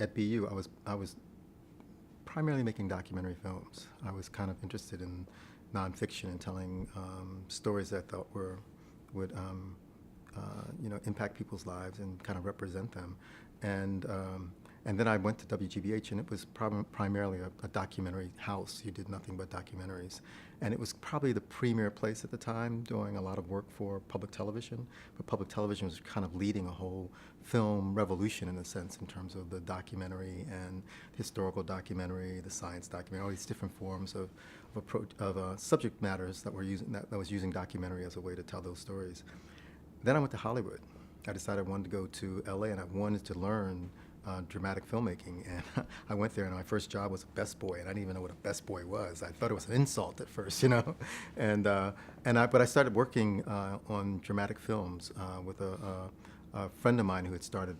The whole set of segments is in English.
at BU, I was primarily making documentary films. I was kind of interested in nonfiction and telling stories that I thought would impact people's lives and kind of represent them. And and then I went to WGBH, and it was primarily a documentary house. You did nothing but documentaries, and it was probably the premier place at the time, doing a lot of work for public television. But public television was kind of leading a whole film revolution in a sense, in terms of the documentary and historical documentary, the science documentary, all these different forms of approach of subject matters that were using that was using documentary as a way to tell those stories. Then I went to Hollywood. I decided I wanted to go to LA, and I wanted to learn dramatic filmmaking. And I went there, and my first job was a best boy, and I didn't even know what a best boy was. I thought it was an insult at first, you know. But I started working on dramatic films with a friend of mine who had started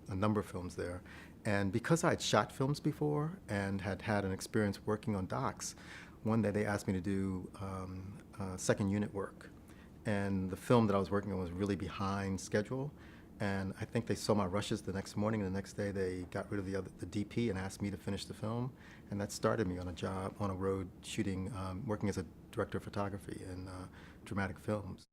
a number of films there. And because I had shot films before and had had an experience working on docs, one day they asked me to do second unit work. And the film that I was working on was really behind schedule. And I think they saw my rushes the next morning, and the next day they got rid of the DP and asked me to finish the film. And that started me on a job, on a road shooting, working as a director of photography in dramatic films.